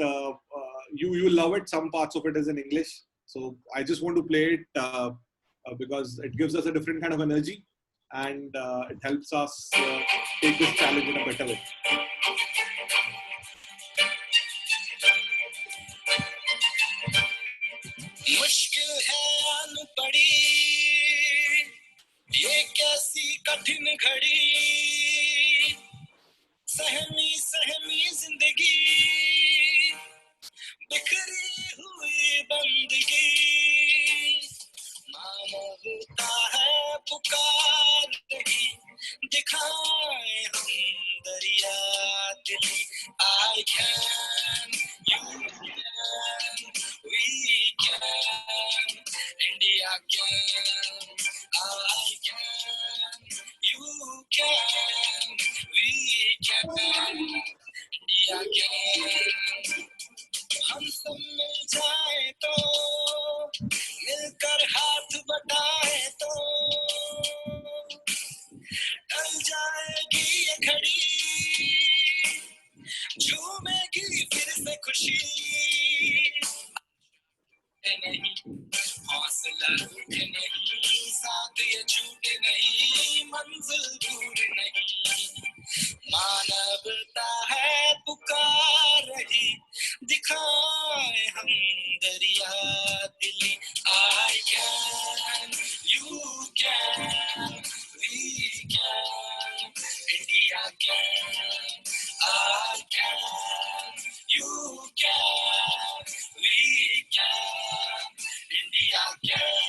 E: you will love it. Some parts of it is in English. So I just want to play it because it gives us a different kind of energy, and it helps us take this challenge in a better way.
L: मुश्किल है अनपढ़ी ये कैसी कठिन घड़ी सहमी सहमी जिंदगी बिखरी हुई बंदगी मानवता है पुकार रही दिखाए हम दरिया दिली I can you can we can India can I can you can we can India can हम सब मिल जाए तो मिलकर हाथ बटाए तो टल जाएगी ये घड़ी झूमेगी फिर से खुशी नहीं हौसला रूठे नहीं साथ ये छूटे नहीं मंजिल दूर नहीं मानवता है पुकार रही दिखाए हम दरिया दिली I can you can we can India can I can you can we can India can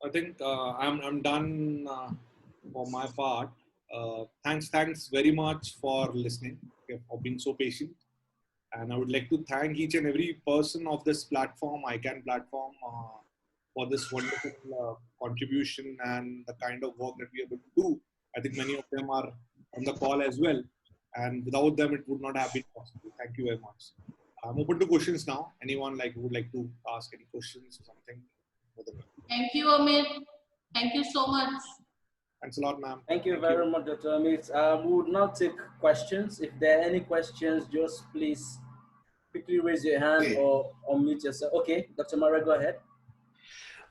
E: I think I'm done for my part. Thanks very much for listening, okay, for being so patient. And I would like to thank each and every person of this platform, ICANN platform, for this wonderful contribution and the kind of work that we are able to do. I think many of them are on the call as well. And without them, it would not have been possible. Thank you very much. I'm open to questions now. Anyone who would like to ask any questions or something?
C: Thank you, Amit. Thank you so much.
E: Thanks a lot, ma'am.
A: Thank you very much, Dr. Amit. We would now take questions. If there are any questions, just please quickly raise your hand or unmute yourself. Okay, Dr. Mara, go ahead.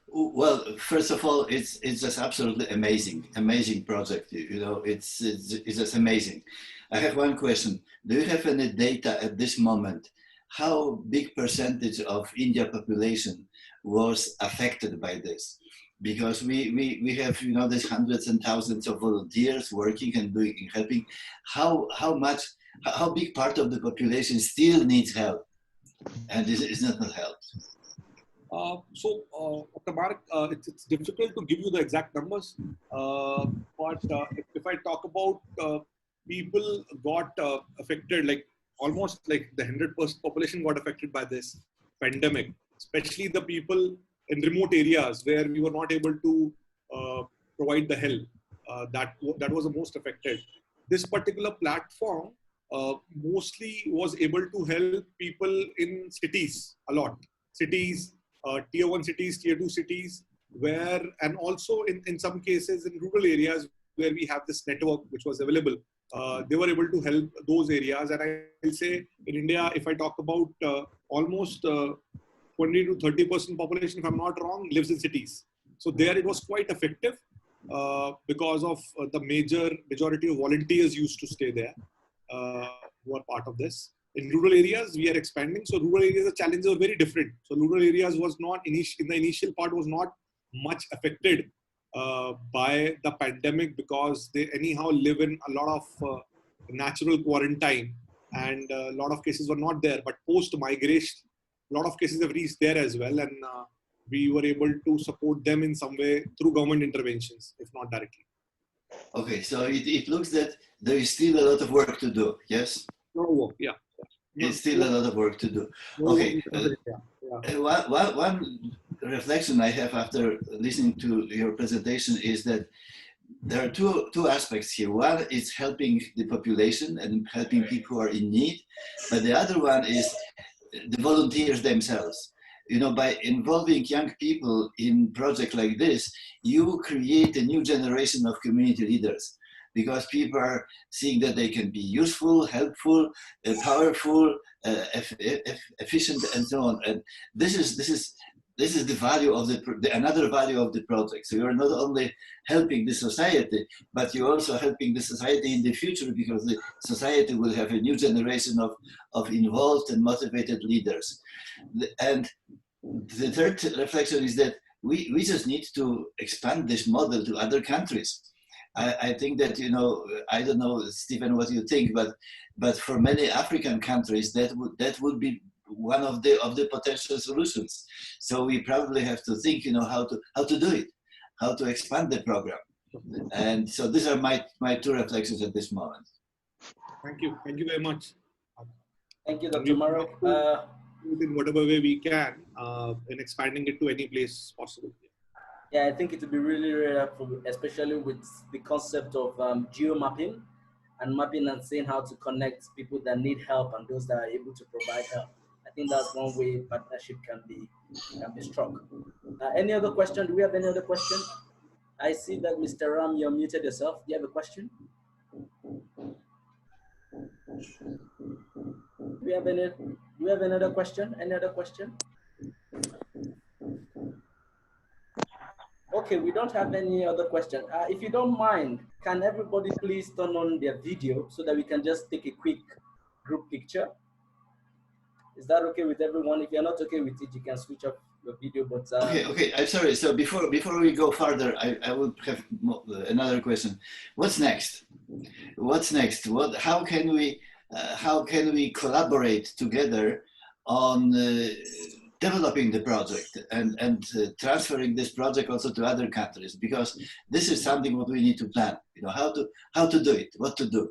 B: Well, first of all, it's just absolutely amazing project. You know, it's just amazing. I have one question. Do you have any data at this moment? How big percentage of India population was affected by this? Because we have, you know, there's hundreds and thousands of volunteers working and doing and helping. How big part of the population still needs help and is not helped?
E: Dr. Mark, it's difficult to give you the exact numbers, but if I talk about people got affected, like almost like the 100% population got affected by this pandemic, especially the people in remote areas where we were not able to provide the help. That was the most affected. This particular platform mostly was able to help people in cities a lot. Cities, tier 1 cities, tier 2 cities, where, and also in some cases in rural areas where we have this network which was available, they were able to help those areas. And I will say in India, if I talk about almost 20 to 30% population, if I'm not wrong, lives in cities. So there it was quite effective because of the majority of volunteers used to stay there who are part of this. In rural areas, we are expanding. So rural areas, the challenges are very different. So rural areas was not, in the initial part, was not much affected by the pandemic because they anyhow live in a lot of natural quarantine, and a lot of cases were not there. But post-migration, a lot of cases have reached there as well, and we were able to support them in some way through government interventions, if not directly.
B: Okay, so it looks that there is still a lot of work to do, yes?
E: No, yeah.
B: It's still a lot of work to do. Okay, one reflection I have after listening to your presentation is that there are two aspects here. One is helping the population and helping people who are in need, but the other one is the volunteers themselves. You know, by involving young people in projects like this, you create a new generation of community leaders, because people are seeing that they can be useful, helpful, powerful, efficient, and so on. And this is the value of another value of the project. So you're not only helping the society, but you're also helping the society in the future, because the society will have a new generation of involved and motivated leaders. And the third reflection is that we just need to expand this model to other countries. I think that, you know, I don't know, Stephen, what you think, but for many African countries, that would be one of the potential solutions. So we probably have to think, you know, how to do it, how to expand the program. And so these are my two reflections at this moment.
E: Thank you very much.
A: Thank you, Dr. Marek.
E: In whatever way we can in expanding it to any place possible.
A: Yeah, I think it would be really, really helpful, especially with the concept of geo-mapping and mapping and seeing how to connect people that need help and those that are able to provide help. I think that's one way partnership can be struck. Any other question? Do we have any other question? I see that Mr. Ram, you're muted yourself. Do you have a question? Do we have another question? Any other question? Okay, we don't have any other question. If you don't mind, can everybody please turn on their video so that we can just take a quick group picture? Is that okay with everyone? If you're not okay with it, you can switch off your video. But
B: okay. I'm sorry. So before we go further, I would have another question. What's next? What's next? How can we collaborate together on developing the project and transferring this project also to other countries? Because this is something what we need to plan. You know, how to do it, what to do.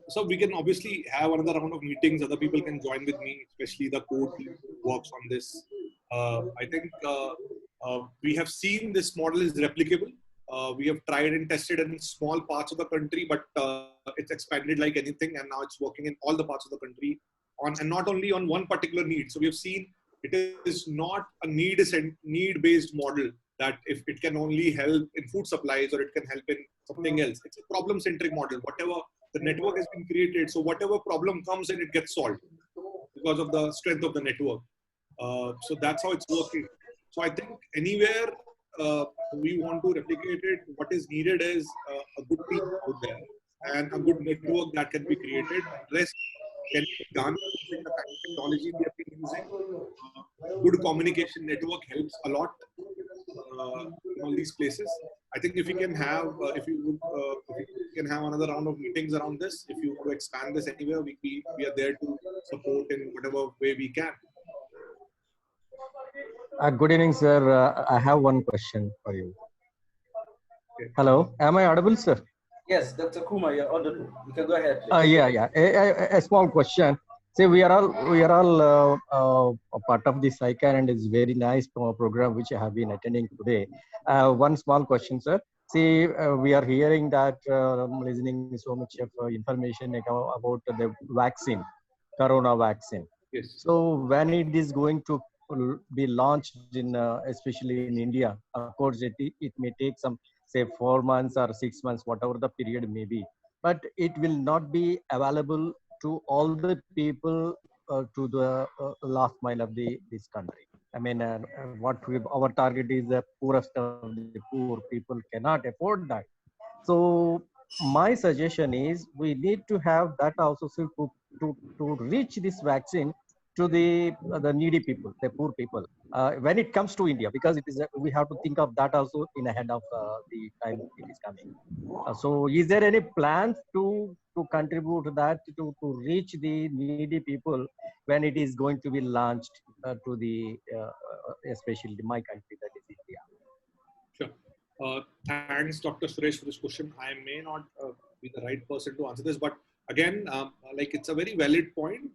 E: So we can obviously have another round of meetings. Other people can join with me, especially the core team who works on this. I think we have seen this model is replicable. We have tried and tested in small parts of the country, but it's expanded like anything, and now it's working in all the parts of the country, and not only on one particular need. So we have seen it is not a need-based model that if it can only help in food supplies or it can help in something else. It's a problem-centric model. Whatever the network has been created, so whatever problem comes in, it gets solved because of the strength of the network. So that's how it's working. So I think anywhere we want to replicate it, what is needed is a good team out there and a good network that can be created. Rest can be done using the kind of technology we have been using. Good communication network helps a lot in all these places. I think if we can have, if you can have another round of meetings around this, if you want to expand this anywhere, we are there to support in whatever way we can.
M: Good evening, sir. I have one question for you.
E: Okay.
M: Hello, am I audible, sir?
A: Yes, Dr. Kuma, you're audible. You can go ahead.
M: Yeah. A small question. See, we are all a part of the SciCan, and it's very nice program which I have been attending today. One small question, sir. See, we are hearing that, listening so much of information about the vaccine, corona vaccine.
E: Yes.
M: So when it is going to will be launched in, especially in India. Of course, it may take some, say, 4 months or 6 months, whatever the period may be. But it will not be available to all the people to the last mile of this country. I mean, our target is the poorest of the poor. People cannot afford that. So my suggestion is we need to have that also, so to reach this vaccine to the needy people, the poor people, when it comes to India, because it is we have to think of that also in ahead of the time it is coming. So is there any plans to contribute that to reach the needy people when it is going to be launched to the especially my country, that is India?
E: Sure. Thanks, Dr. Suresh, for this question. I may not be the right person to answer this, but again, like it's a very valid point.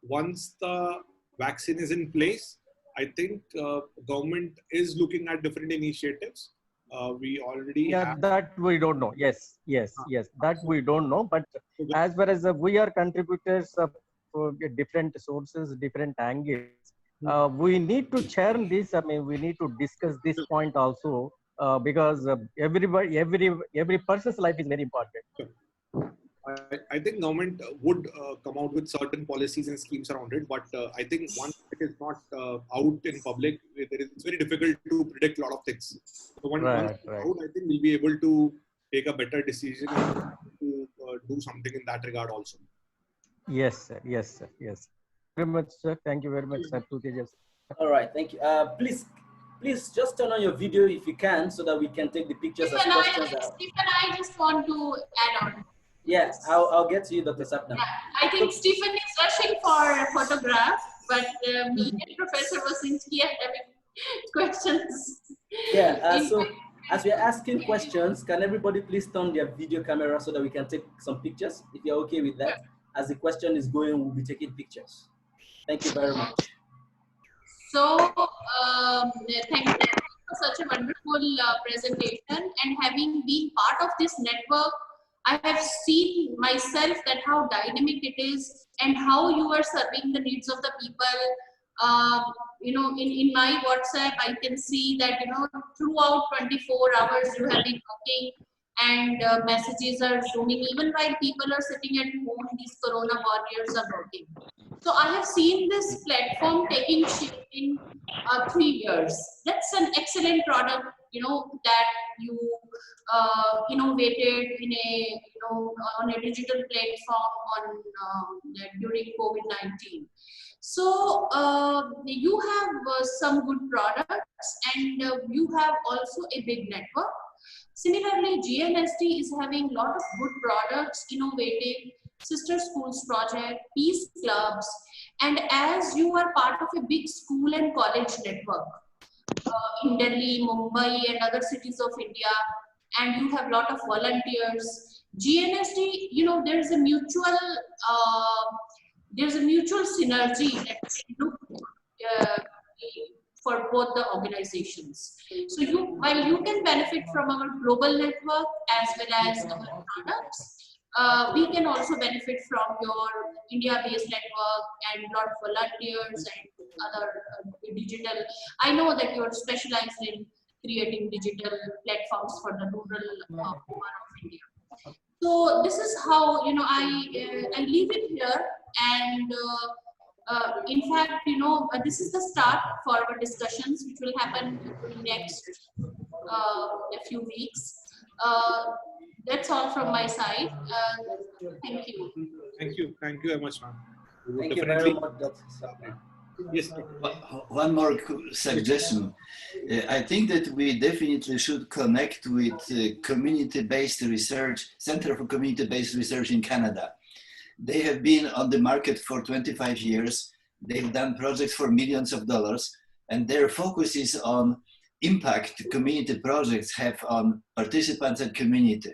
E: Once the vaccine is in place, I think government is looking at different initiatives. We already have.
M: That we don't know. Yes. That we don't know. But as far as we are contributors of different sources, different angles, we need to churn this. I mean, we need to discuss this point also because every person's life is very important.
E: I think government would come out with certain policies and schemes around it, but I think once it is not out in public, it's very difficult to predict a lot of things. So once it's out, I think we'll be able to take a better decision and to do something in that regard also.
M: Yes, sir. Very much, sir. Thank you very much, sir. Tuteja.
A: All right, thank you. Please just turn on your video if you can, so that we can take the pictures as questions.
C: Stephen, I just want to add on.
A: Yes, I'll get to you, Dr. Sapna.
C: Yeah, I think Stephen is rushing for a photograph, but me and Professor Vasinski are having questions.
A: Yeah, so as we are asking questions, can everybody please turn their video camera so that we can take some pictures? If you're okay with that. As the question is going, we'll be taking pictures. Thank you very much.
C: So, thank you for such a wonderful presentation, and having been part of this network, I have seen myself that how dynamic it is and how you are serving the needs of the people. You know, in my WhatsApp, I can see that, you know, throughout 24 hours you have been working, and messages are zooming. Even while people are sitting at home, these corona warriors are working. So I have seen this platform taking shape in 3 years. That's an excellent product, you know, that you innovated in a, you know, on a digital platform on during COVID-19. So you have some good products, and you have also a big network. Similarly, GNSD is having a lot of good products, innovative sister schools project, peace clubs, and as you are part of a big school and college network in Delhi, Mumbai, and other cities of India, and you have a lot of volunteers. GNSD, you know, there's a mutual synergy that look for both the organizations. So while you can benefit from our global network as well as our products, we can also benefit from your India-based network and a lot of volunteers and other digital. I know that you are specialized in creating digital platforms for the rural part of India. So this is how, you know, I leave it here, and in fact, you know, this is the start for our discussions, which will happen in next a few weeks. That's all from my side. Thank you.
E: Thank you very much, ma'am.
A: Thank you very much, Dr.
E: Yes.
B: One more suggestion. I think that we definitely should connect with community-based research, Center for Community-Based Research in Canada. They have been on the market for 25 years. They've done projects for millions of dollars, and their focus is on impact community projects have on participants and community.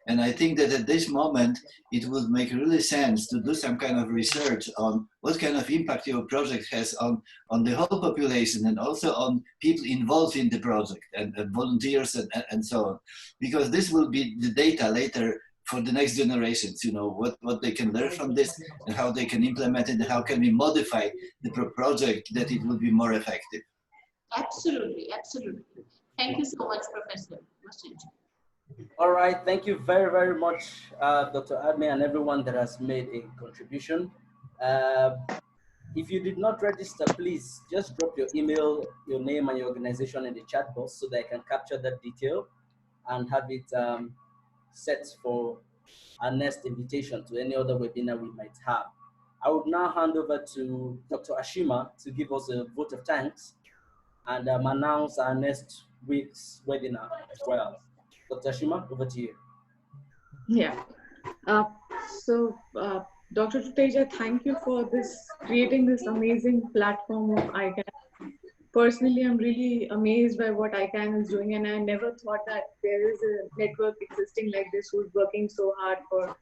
B: And I think that at this moment, it would make really sense to do some kind of research on what kind of impact your project has on the whole population, and also on people involved in the project, and volunteers and so on. Because this will be the data later for the next generations, what they can learn from this and how they can implement it and how can we modify the project that it will be more effective.
C: Absolutely, absolutely. Thank you so much, Professor.
A: All right, thank you very, very much, Dr. Adme, and everyone that has made a contribution. If you did not register, please just drop your email, your name, and your organization in the chat box so that I can capture that detail and have it set for our next invitation to any other webinar we might have. I would now hand over to Dr. Ashima to give us a vote of thanks and announce our next week's webinar as well. Dr. Ashima, over to you.
N: Yeah. Dr. Tuteja, thank you for creating this amazing platform of ICANN. Personally, I'm really amazed by what ICANN is doing, and I never thought that there is a network existing like this who's working so hard for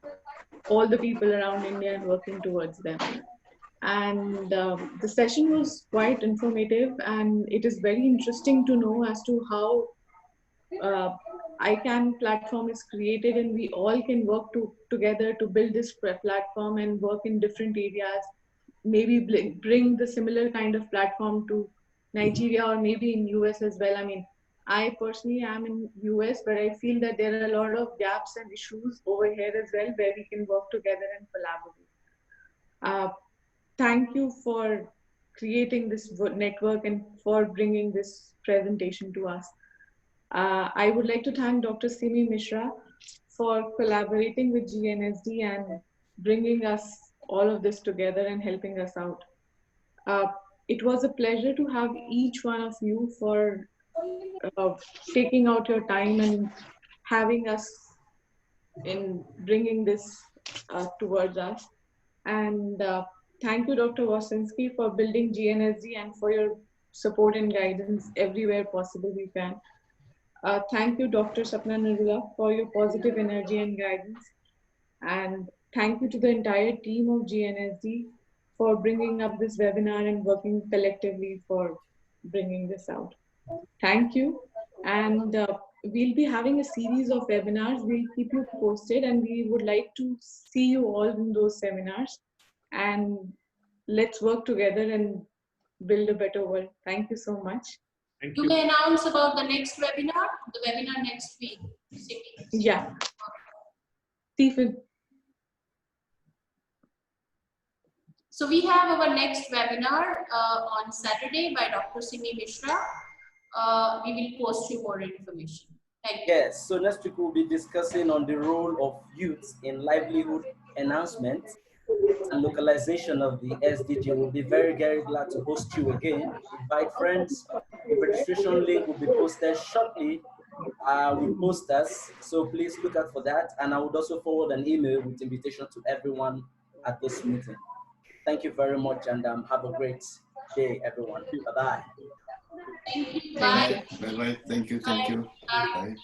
N: all the people around India and working towards them. And the session was quite informative, and it is very interesting to know as to how ICANN platform is created, and we all can work together to build this platform and work in different areas. Maybe bring the similar kind of platform to Nigeria or maybe in US as well. I mean, I personally am in US, but I feel that there are a lot of gaps and issues over here as well where we can work together and collaborate. Thank you for creating this network and for bringing this presentation to us. I would like to thank Dr. Simi Mishra for collaborating with GNSD and bringing us all of this together and helping us out. It was a pleasure to have each one of you for taking out your time and having us in bringing this towards us. And thank you, Dr. Wasinski, for building GNSD and for your support and guidance everywhere possible we can. Thank you, Dr. Sapna Narula, for your positive energy and guidance. And thank you to the entire team of GNSD for bringing up this webinar and working collectively for bringing this out. Thank you. And we'll be having a series of webinars. We'll keep you posted, and we would like to see you all in those seminars. And let's work together and build a better world. Thank you so much.
C: You may announce about the next webinar, the webinar next week.
N: Yeah. Stephen.
C: So we have our next webinar on Saturday by Dr. Simi Mishra. We will post you more information. Thank you.
A: Yes, so next week we'll be discussing on the role of youth in livelihood enhancement and localization of the SDG. We'll be very, very glad to host you again. Invite friends. The registration link will be posted shortly with posters, so please look out for that. And I would also forward an email with invitation to everyone at this meeting. Thank you very much, and have a great day, everyone. Bye-bye.
C: Thank you.
B: Bye. Bye-bye. Thank you. Thank you. Bye.